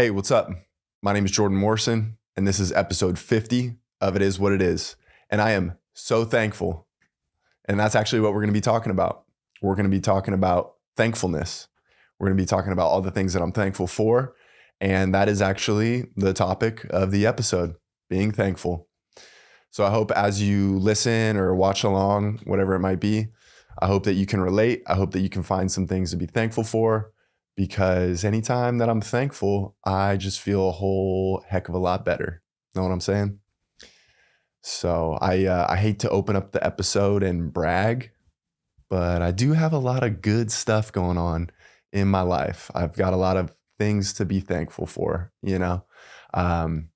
Hey, what's up? My name is Jordan Morrison, and this is episode 50 of It Is What It Is. And I am so thankful. And that's actually what we're going to be talking about. We're going to be talking about thankfulness. We're going to be talking about all the things that I'm thankful for. And that is actually the topic of the episode, being thankful. So I hope as you listen or watch along, whatever it might be, I hope that you can relate. I hope that you can find some things to be thankful for. Because anytime that I'm thankful, I just feel a whole heck of a lot better. Know what I'm saying? So I hate to open up the episode and brag, but I do have a lot of good stuff going on in my life. I've got a lot of things to be thankful for, Something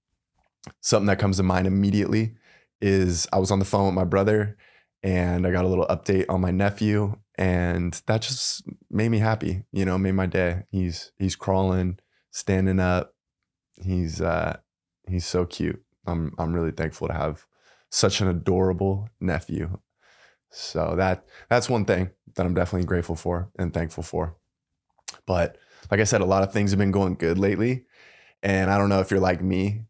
that comes to mind immediately is I was on the phone with my brother and I got a little update on my nephew, and that just made me happy, made my day. He's crawling, standing up. He's so cute. I'm really thankful to have such an adorable nephew. So that's one thing that I'm definitely grateful for and thankful for. But like I said, a lot of things have been going good lately, and I don't know if you're like me,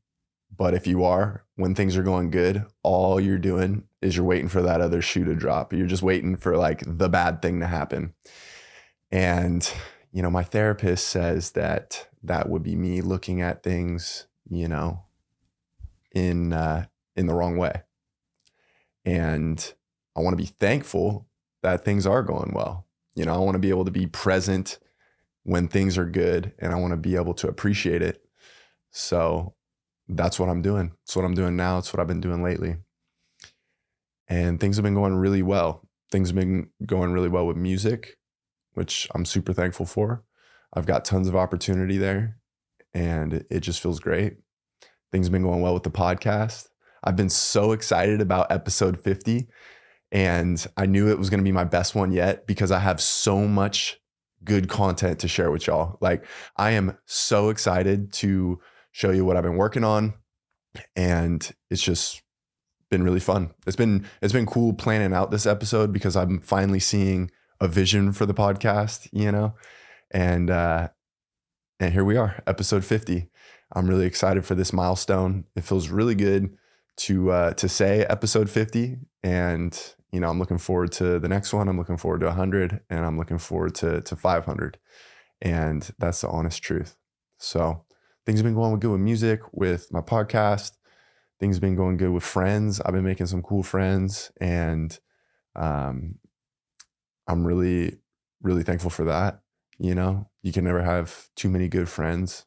but if you are, when things are going good, all you're doing is you're waiting for that other shoe to drop. You're just waiting for like the bad thing to happen. And, my therapist says that would be me looking at things, in the wrong way. And I want to be thankful that things are going well. I want to be able to be present when things are good, and I want to be able to appreciate it. So that's what I'm doing. It's what I'm doing now. It's what I've been doing lately. And things have been going really well. Things have been going really well with music, which I'm super thankful for. I've got tons of opportunity there, and it just feels great. Things have been going well with the podcast. I've been so excited about episode 50, and I knew it was going to be my best one yet because I have so much good content to share with y'all. Like, I am so excited to show you what I've been working on, and it's just been really fun. It's been cool planning out this episode because I'm finally seeing a vision for the podcast, and here we are, episode 50. I'm really excited for this milestone. It feels really good to say episode 50, and I'm looking forward to the next one. I'm looking forward to 100, and I'm looking forward to 500, and that's the honest truth. So things have been going good with music, with my podcast. Things have been going good with friends. I've been making some cool friends, and I'm really, really thankful for that. You can never have too many good friends,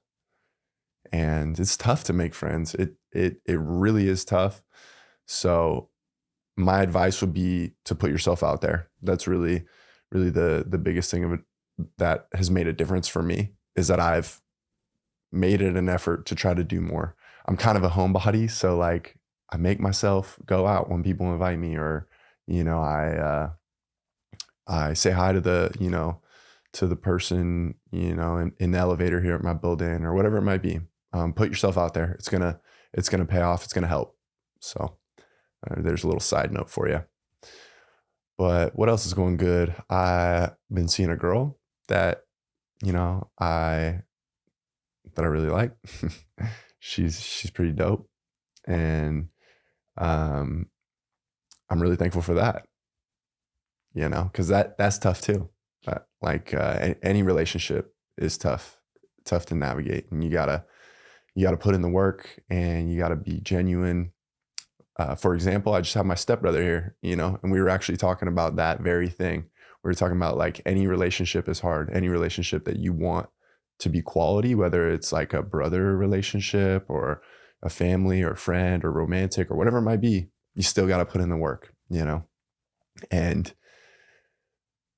and it's tough to make friends. It really is tough. So my advice would be to put yourself out there. That's really, really the biggest thing of it that has made a difference for me, is that I've made it an effort to try to do more. I'm kind of a homebody, so like I make myself go out when people invite me, or I say hi to the person in the elevator here at my building, or whatever it might be. Put yourself out there. It's gonna pay off. It's gonna help. So there's a little side note for you. But what else is going good? I've been seeing a girl that I really like. She's pretty dope, and I'm really thankful for that. Because that's tough too. Any relationship is tough to navigate, and you gotta put in the work, and you gotta be genuine. For example, I just have my stepbrother here, and we were actually talking about that very thing. We were talking about like any relationship is hard. Any relationship that you want to be quality, whether it's like a brother relationship or a family or friend or romantic or whatever it might be, you still got to put in the work, and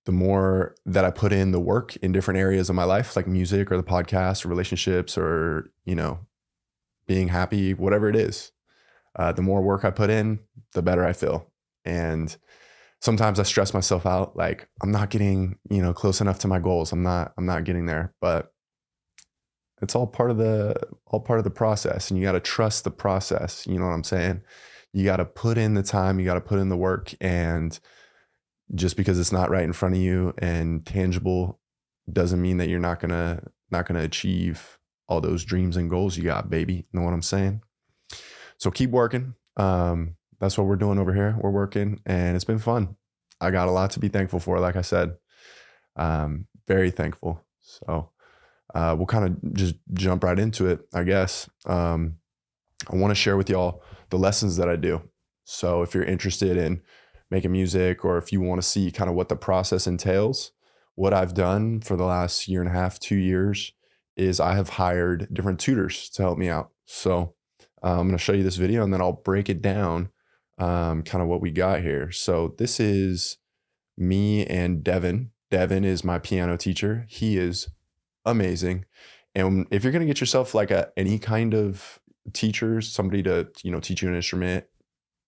the more that I put in the work in different areas of my life, like music or the podcast or relationships or, being happy, whatever it is, the more work I put in, the better I feel. And sometimes I stress myself out, like I'm not getting, close enough to my goals. I'm not getting there, but it's all part of the process, and you got to trust the process. You know what I'm saying? You got to put in the time, you got to put in the work, and just because it's not right in front of you and tangible doesn't mean that you're not going to achieve all those dreams and goals you got, baby. Know what I'm saying? So keep working. That's what we're doing over here. We're working, and it's been fun. I got a lot to be thankful for, like I said. Very thankful. So we'll kind of just jump right into it, I guess. I want to share with y'all the lessons that I do. So if you're interested in making music, or if you want to see kind of what the process entails, what I've done for the last year and a half, 2 years, is I have hired different tutors to help me out. So I'm going to show you this video, and then I'll break it down, kind of what we got here. So this is me and Devin. Devin is my piano teacher. He is amazing. And if you're going to get yourself like any kind of teacher, somebody to, teach you an instrument,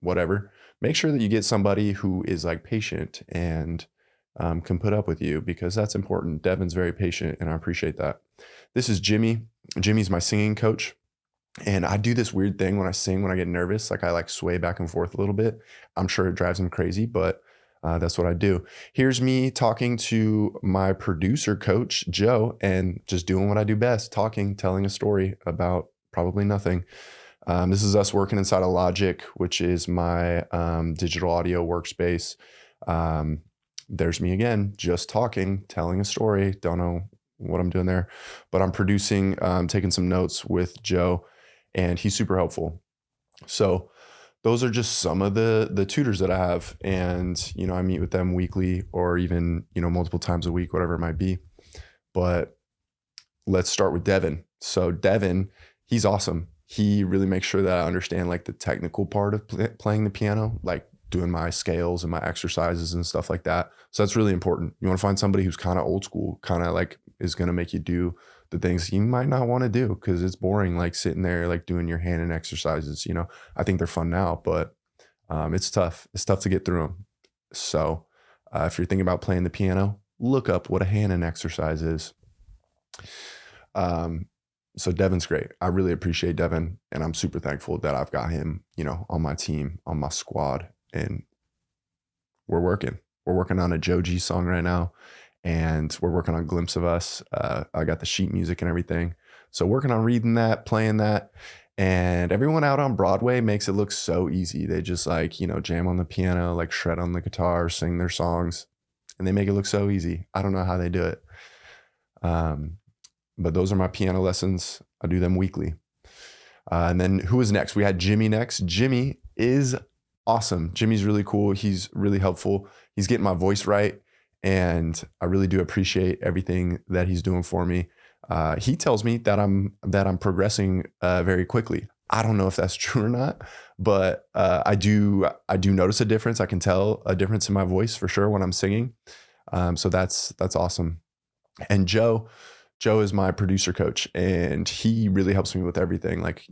whatever, make sure that you get somebody who is like patient and can put up with you, because that's important. Devin's very patient, and I appreciate that. This is Jimmy. Jimmy's my singing coach. And I do this weird thing when I sing, when I get nervous, like I like sway back and forth a little bit. I'm sure it drives him crazy, but that's what I do. Here's me talking to my producer coach, Joe, and just doing what I do best, talking, telling a story about probably nothing. This is us working inside of Logic, which is my digital audio workspace. There's me again, just talking, telling a story. Don't know what I'm doing there, but I'm producing, taking some notes with Joe, and he's super helpful. So those are just some of the tutors that I have. And, I meet with them weekly, or even, multiple times a week, whatever it might be. But let's start with Devin. So Devin, he's awesome. He really makes sure that I understand like the technical part of playing the piano, like doing my scales and my exercises and stuff like that. So that's really important. You want to find somebody who's kind of old school, kind of like is going to make you do the things you might not want to do, because it's boring, like sitting there, like doing your hand and exercises. I think they're fun now, but it's tough. It's tough to get through them. So if you're thinking about playing the piano, look up what a hand and exercise is. So Devin's great. I really appreciate Devin, and I'm super thankful that I've got him, on my team, on my squad, and we're working on a Joji song right now, and we're working on Glimpse of Us. I got the sheet music and everything. So working on reading that, playing that, and everyone out on Broadway makes it look so easy. They just like, jam on the piano, like shred on the guitar, sing their songs, and they make it look so easy. I don't know how they do it. But those are my piano lessons. I do them weekly. And then who is next? We had Jimmy next. Jimmy is awesome. Jimmy's really cool. He's really helpful. He's getting my voice right, and I really do appreciate everything that he's doing for me. He tells me that I'm progressing very quickly. I don't know if that's true or not, but I do notice a difference. I can tell a difference in my voice for sure when I'm singing. So that's awesome. And Joe is my producer coach, and he really helps me with everything, like,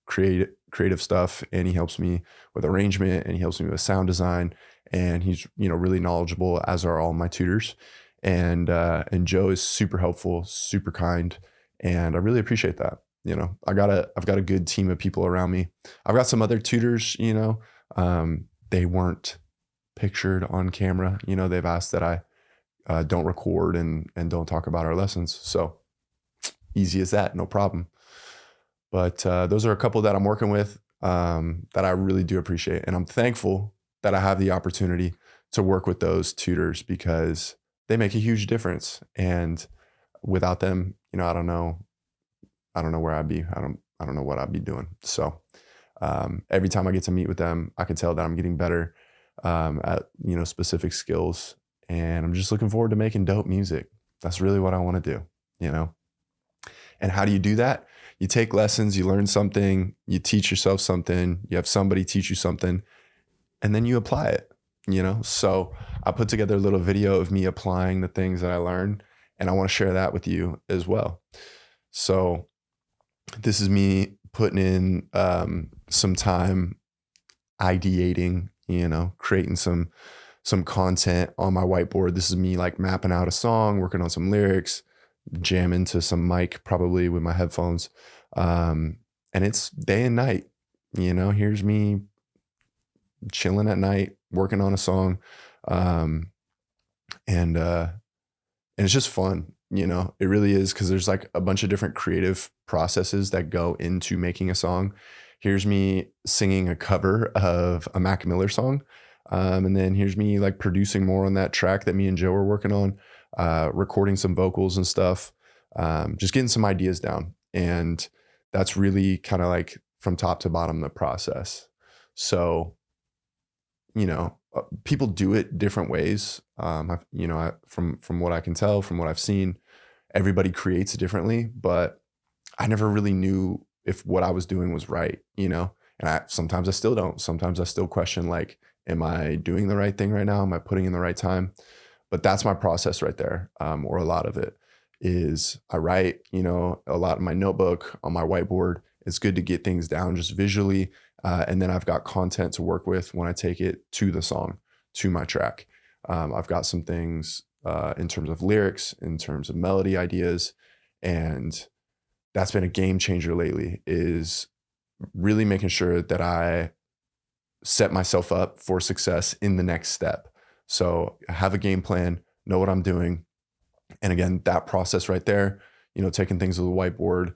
creative stuff. And he helps me with arrangement, and he helps me with sound design, and he's, really knowledgeable, as are all my tutors. And Joe is super helpful, super kind. And I really appreciate that. I've got a good team of people around me. I've got some other tutors, they weren't pictured on camera. They've asked that I don't record and don't talk about our lessons. So easy as that, no problem. But those are a couple that I'm working with that I really do appreciate. And I'm thankful that I have the opportunity to work with those tutors, because they make a huge difference. And without them, I don't know where I'd be. I don't know what I'd be doing. So every time I get to meet with them, I can tell that I'm getting better at, specific skills. And I'm just looking forward to making dope music. That's really what I want to do, And how do you do that? You take lessons, you learn something, you teach yourself something, you have somebody teach you something, and then you apply it, So I put together a little video of me applying the things that I learned, and I want to share that with you as well. So this is me putting in some time ideating, creating some content on my whiteboard. This is me like mapping out a song, working on some lyrics, jamming to some mic probably with my headphones. And it's day and night, here's me chilling at night, working on a song. And And it's just fun, you know, it really is, because there's like a bunch of different creative processes that go into making a song. Here's me singing a cover of a Mac Miller song. And then here's me like producing more on that track that me and Joe were working on, recording some vocals and stuff, just getting some ideas down. And that's really kind of like from top to bottom the process. So, you know, people do it different ways. From what I can tell, from what I've seen, everybody creates differently, but I never really knew if what I was doing was right, you know? And sometimes I still don't. Sometimes I still question, like, am I doing the right thing right now? Am I putting in the right time? But that's my process right there. Or a lot of it is I write, you know, a lot in my notebook, on my whiteboard. It's good to get things down just visually. And then I've got content to work with when I take it to the song, to my track. I've got some things in terms of lyrics, in terms of melody ideas, and that's been a game changer lately, is really making sure that I set myself up for success in the next step. So I have a game plan, know what I'm doing. And again, that process right there, you know, taking things to the whiteboard,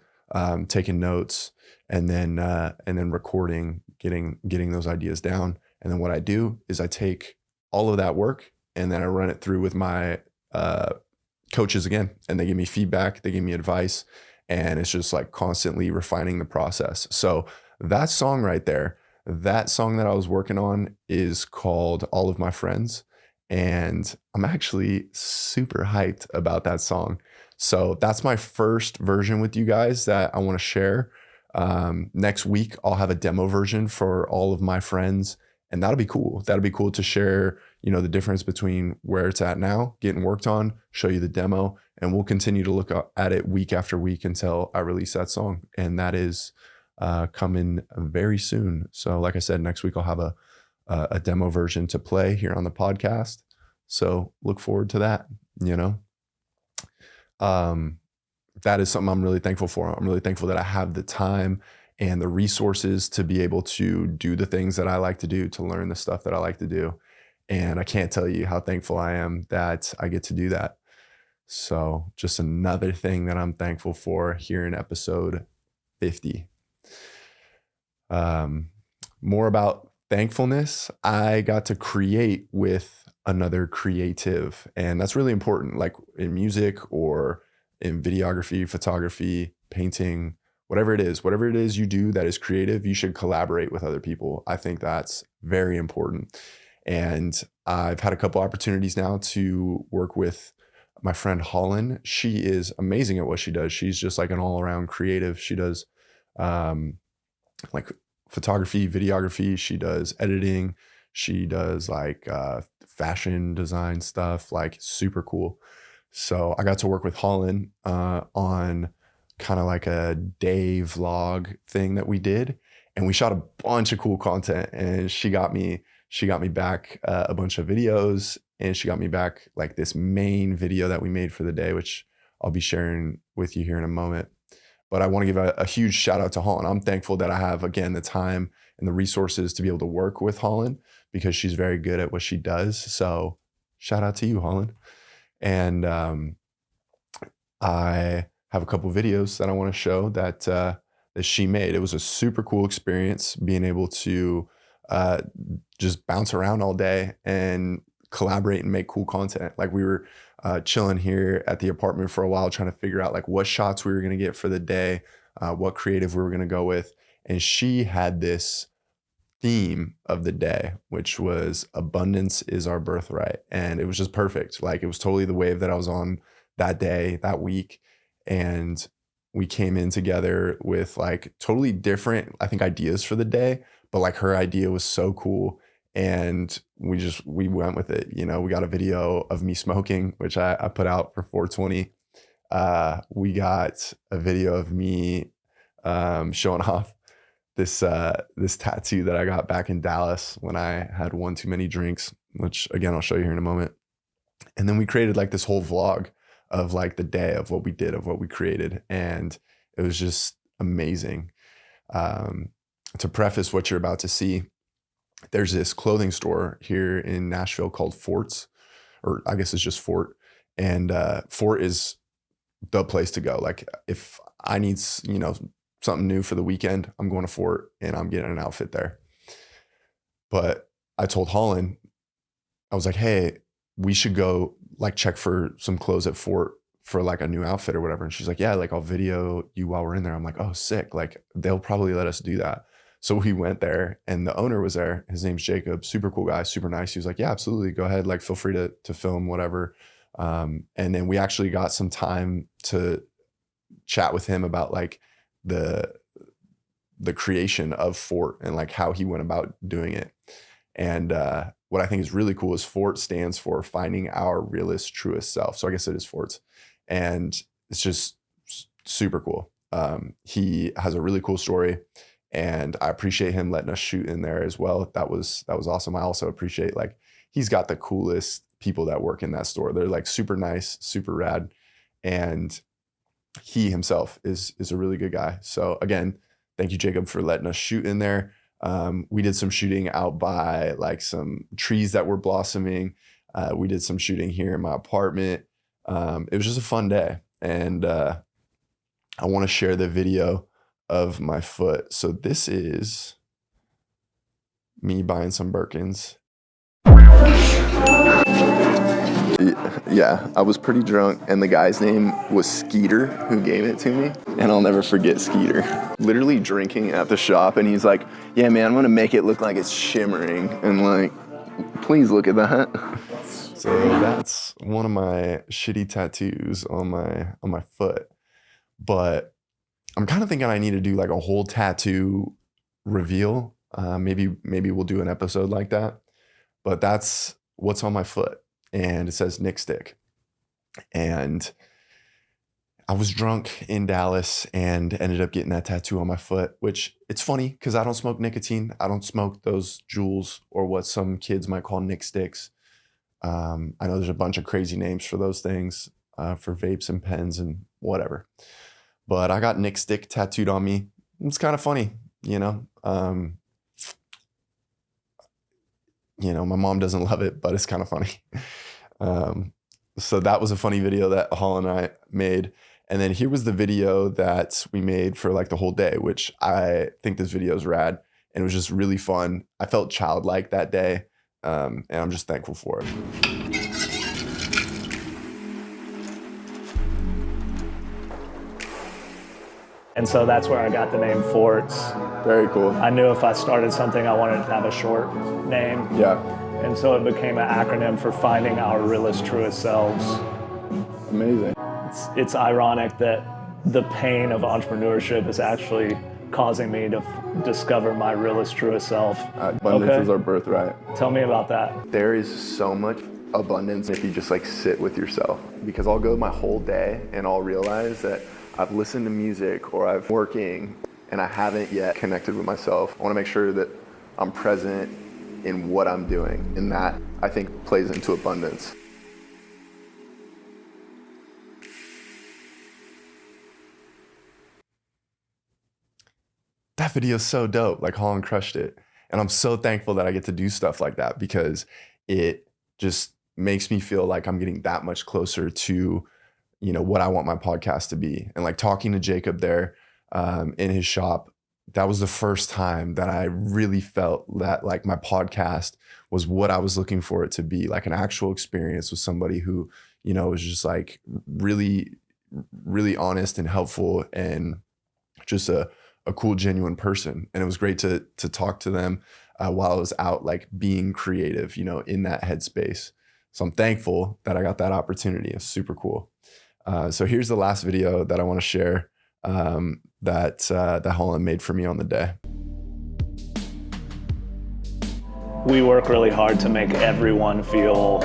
taking notes, and then recording, getting those ideas down. And then what I do is I take all of that work and then I run it through with my coaches again, and they give me feedback, they give me advice, and it's just like constantly refining the process. So that song right there, that song that I was working on is called All of My Friends. And I'm actually super hyped about that song. So that's my first version with you guys that I want to share. Next week, I'll have a demo version for All of My Friends. And that'll be cool. That'll be cool to share, you know, the difference between where it's at now, getting worked on, show you the demo, and we'll continue to look at it week after week until I release that song. And that is coming very soon. So like I said, next week I'll have a demo version to play here on the podcast. So look forward to that, you know. That is something I'm really thankful for. I'm really thankful that I have the time and the resources to be able to do the things that I like to do, to learn the stuff that I like to do. And I can't tell you how thankful I am that I get to do that. So just another thing that I'm thankful for here in episode 50. More about thankfulness. I got to create with another creative, and that's really important, like in music or in videography, photography, painting, whatever it is you do that is creative, you should collaborate with other people. I think that's very important. And I've had a couple opportunities now to work with my friend Holland. She is amazing at what she does. She's just like an all-around creative. She does like photography, videography. She does editing. She does like fashion design stuff, like super cool. So I got to work with Holland on kind of like a day vlog thing that we did. And we shot a bunch of cool content, and she got me back a bunch of videos, and she got me back like this main video that we made for the day, which I'll be sharing with you here in a moment. But I want to give a huge shout out to Holland. I'm thankful that I have, again, the time and the resources to be able to work with Holland, because she's very good at what she does. So shout out to you, Holland. And I have a couple videos that I want to show that she made. It was a super cool experience being able to just bounce around all day and collaborate and make cool content. Like we were chilling here at the apartment for a while, trying to figure out like what shots we were going to get for the day, what creative we were going to go with. And she had this theme of the day, which was abundance is our birthright. And it was just perfect. Like it was totally the wave that I was on that day, that week. And we came in together with like totally different, I think, ideas for the day, but like her idea was so cool. And we went with it. You know, we got a video of me smoking, which I put out for 420. We got a video of me showing off this tattoo that I got back in Dallas when I had one too many drinks, which again, I'll show you here in a moment. And then we created like this whole vlog of like the day of what we did, of what we created. And it was just amazing. To preface what you're about to see, there's this clothing store here in Nashville called Forts, or I guess it's just Fort. And Fort is the place to go. Like if I need, something new for the weekend, I'm going to Fort and I'm getting an outfit there. But I told Holland, I was like, hey, we should go like check for some clothes at Fort for like a new outfit or whatever. And she's like, yeah, like I'll video you while we're in there. I'm like, oh, sick. Like they'll probably let us do that. So we went there and the owner was there. His name's Jacob, super cool guy, super nice. He was like, yeah, absolutely. Go ahead. Like feel free to film whatever. And then we actually got some time to chat with him about like the creation of Fort and like how he went about doing it. And what I think is really cool is Fort stands for Finding Our Realest, Truest Self. So I guess it is Fort's. And it's just super cool. He has a really cool story, and I appreciate him letting us shoot in there as well. That was awesome. I also appreciate like he's got the coolest people that work in that store. They're like super nice, super rad, and he himself is a really good guy. So again, thank you, Jacob, for letting us shoot in there. We did some shooting out by like some trees that were blossoming. We did some shooting here in my apartment. It was just a fun day. And I want to share the video of my foot. So this is me buying some Birkins. Yeah, I was pretty drunk, and the guy's name was Skeeter who gave it to me, and I'll never forget Skeeter. Literally drinking at the shop, and he's like, yeah, man, I'm gonna make it look like it's shimmering, and like, please look at that. So that's one of my shitty tattoos on my foot, but I'm kind of thinking I need to do like a whole tattoo reveal. Maybe we'll do an episode like that, but that's what's on my foot. And it says Nick Stick. And I was drunk in Dallas and ended up getting that tattoo on my foot, which it's funny because I don't smoke nicotine. I don't smoke those Juuls or what some kids might call Nick Sticks. I know there's a bunch of crazy names for those things, for vapes and pens and whatever. But I got Nick Stick tattooed on me. It's kind of funny, my mom doesn't love it, but it's kind of funny. So that was a funny video that Hall and I made. And then here was the video that we made for like the whole day, which I think this video is rad. And it was just really fun. I felt childlike that day. And I'm just thankful for it. And so that's where I got the name Forts. Very cool. I knew if I started something, I wanted to have a short name. Yeah. And so it became an acronym for Finding Our Realest, Truest Selves. Amazing. It's ironic that the pain of entrepreneurship is actually causing me to discover my realest, truest self. Abundance is our birthright. Tell me about that. There is so much abundance if you just like sit with yourself, because I'll go my whole day and I'll realize that I've listened to music or I'm working and I haven't yet connected with myself. I want to make sure that I'm present in what I'm doing, and that I think plays into abundance. That video is so dope. Like Holland crushed it. And I'm so thankful that I get to do stuff like that, because it just makes me feel like I'm getting that much closer to, what I want my podcast to be. And like talking to Jacob there in his shop, that was the first time that I really felt that like my podcast was what I was looking for it to be, like an actual experience with somebody who, was just like really, really honest and helpful and just a cool, genuine person. And it was great to talk to them while I was out, like being creative, in that headspace. So I'm thankful that I got that opportunity. It's super cool. So here's the last video that I want to share that Holland made for me on the day. We work really hard to make everyone feel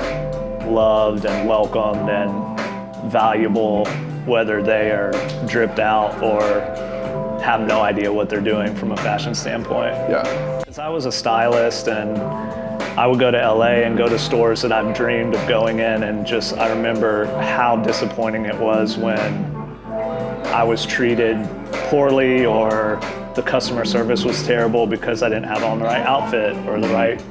loved and welcomed and valuable, whether they are dripped out or have no idea what they're doing from a fashion standpoint. Yeah. Because I was a stylist, and I would go to LA and go to stores that I've dreamed of going in, and I remember how disappointing it was when I was treated poorly or the customer service was terrible because I didn't have on the right outfit or the right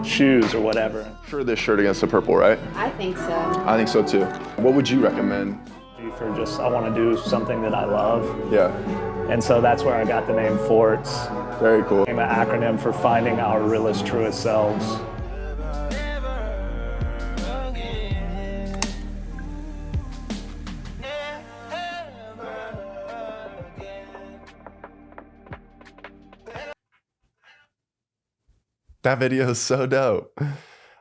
shoes or whatever. Sure, this shirt against the purple, right? I think so. I think so too. What would you recommend? For just, I want to do something that I love. Yeah. And so that's where I got the name FORTS. Very cool. An acronym for finding our realest, truest selves. That video is so dope.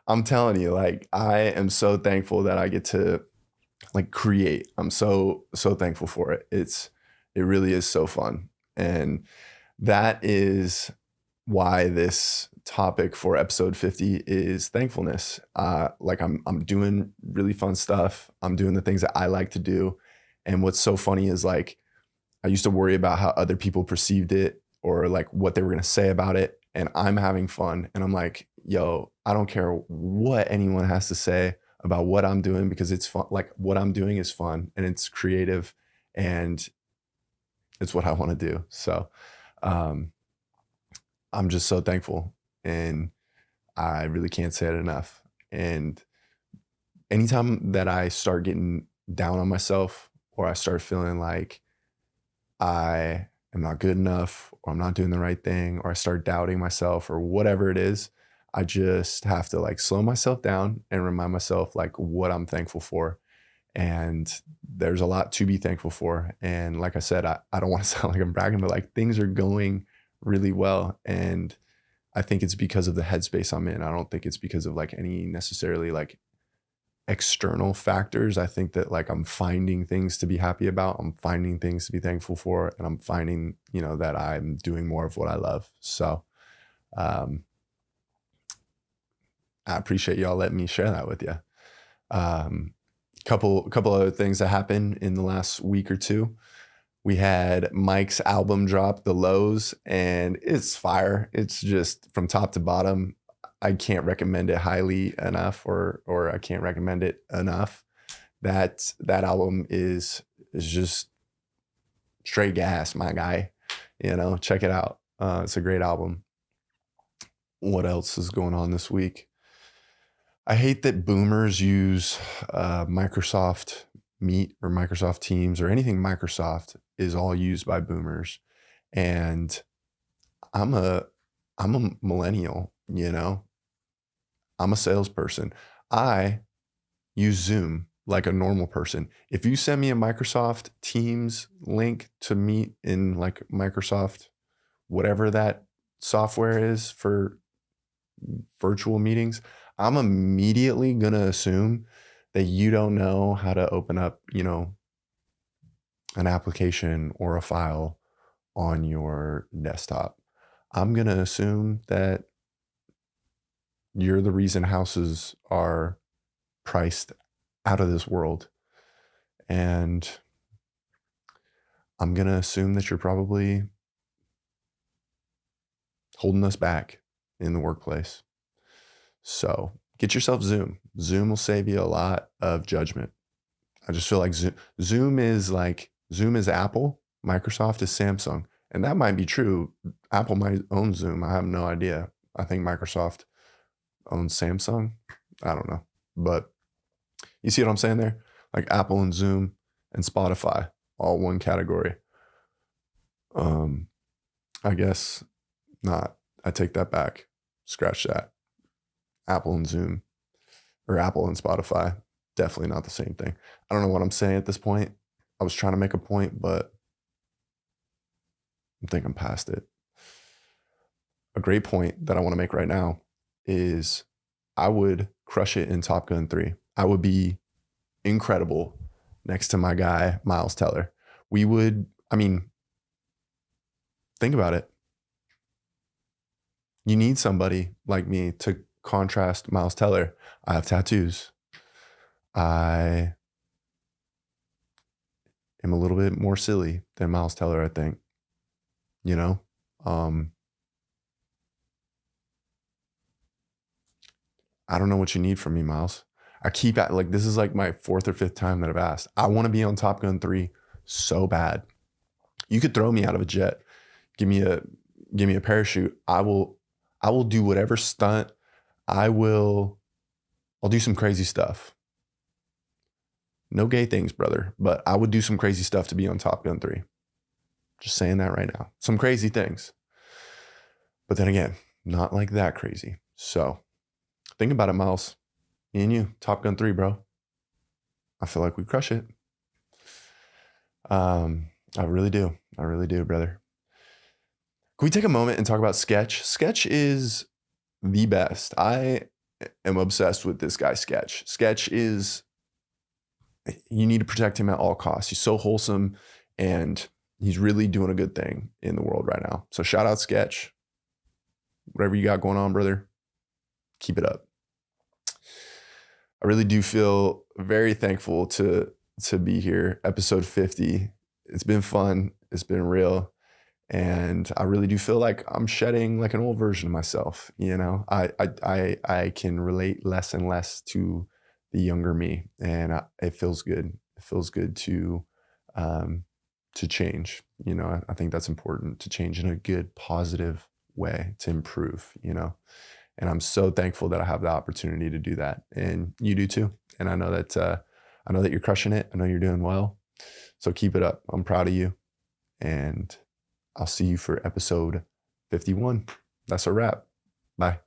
I'm telling you, like, I am so thankful that I get to like create. I'm so thankful for it. It really is so fun. And that is why this topic for episode 50 is thankfulness. Like I'm doing really fun stuff. I'm doing the things that I like to do. And what's so funny is like, I used to worry about how other people perceived it or like what they were going to say about it. And I'm having fun. And I'm like, yo, I don't care what anyone has to say about what I'm doing because it's fun. Like what I'm doing is fun and it's creative and it's what I want to do. So I'm just so thankful and I really can't say it enough. And anytime that I start getting down on myself or I start feeling like I am not good enough or I'm not doing the right thing or I start doubting myself or whatever it is, I just have to like slow myself down and remind myself like what I'm thankful for. And there's a lot to be thankful for. And like I said, I don't want to sound like I'm bragging, but like things are going really well. And I think it's because of the headspace I'm in. I don't think it's because of like any necessarily like external factors. I think that like I'm finding things to be happy about. I'm finding things to be thankful for. And I'm finding, you know, that I'm doing more of what I love. So I appreciate y'all letting me share that with you. Couple other things that happened in the last week or two. We had Mike's album drop, The Lows, and it's fire. It's just from top to bottom. I can't recommend it highly enough, or I can't recommend it enough. That album is just straight gas, my guy. You know, check it out. It's a great album. What else is going on this week? I hate that boomers use Microsoft Meet or Microsoft Teams or anything Microsoft is all used by boomers. And I'm a millennial, you know. I'm a salesperson. I use Zoom like a normal person. If you send me a Microsoft Teams link to meet in like Microsoft, whatever that software is for virtual meetings, I'm immediately going to assume that you don't know how to open up, you know, an application or a file on your desktop. I'm going to assume that you're the reason houses are priced out of this world. And I'm going to assume that you're probably holding us back in the workplace. So get yourself Zoom. Zoom will save you a lot of judgment. I just feel like Zoom is Apple, Microsoft is Samsung. And that might be true. Apple might own Zoom. I have no idea. I think Microsoft owns Samsung. I don't know. But you see what I'm saying there? Like Apple and Zoom and Spotify, all one category. I guess not. I take that back. Scratch that. Apple and Zoom or Apple and Spotify, definitely not the same thing. I don't know what I'm saying at this point. I was trying to make a point, but I think I'm past it. A great point that I want to make right now is I would crush it in Top Gun 3. I would be incredible next to my guy, Miles Teller. We would, I mean, think about it. You need somebody like me to contrast Miles Teller. I have tattoos. I am a little bit more silly than Miles Teller, I think. You know? I don't know what you need from me, Miles. I keep at like this is like my 4th or 5th time that I've asked. I want to be on Top Gun 3 so bad. You could throw me out of a jet. Give me a parachute. I will do whatever stunt. I'll do some crazy stuff. No gay things, brother, but I would do some crazy stuff to be on Top Gun 3. Just saying that right now. Some crazy things. But then again, not like that crazy. So think about it, Miles. Me and you, Top Gun 3, bro. I feel like we crush it. I really do. I really do, brother. Can we take a moment and talk about Sketch? Sketch is the best. I am obsessed with this guy, Sketch. Sketch is, you need to protect him at all costs. He's so wholesome and he's really doing a good thing in the world right now. So shout out Sketch. Whatever you got going on, brother, keep it up. I really do feel very thankful to be here. Episode 50. It's been fun. It's been real. And I really do feel like I'm shedding like an old version of myself. You know, I can relate less and less to the younger me, and it feels good. It feels good to change. You know, I think that's important, to change in a good, positive way, to improve. You know, and I'm so thankful that I have the opportunity to do that, and you do too. And I know that you're crushing it. I know you're doing well. So keep it up. I'm proud of you, and I'll see you for episode 51. That's a wrap. Bye.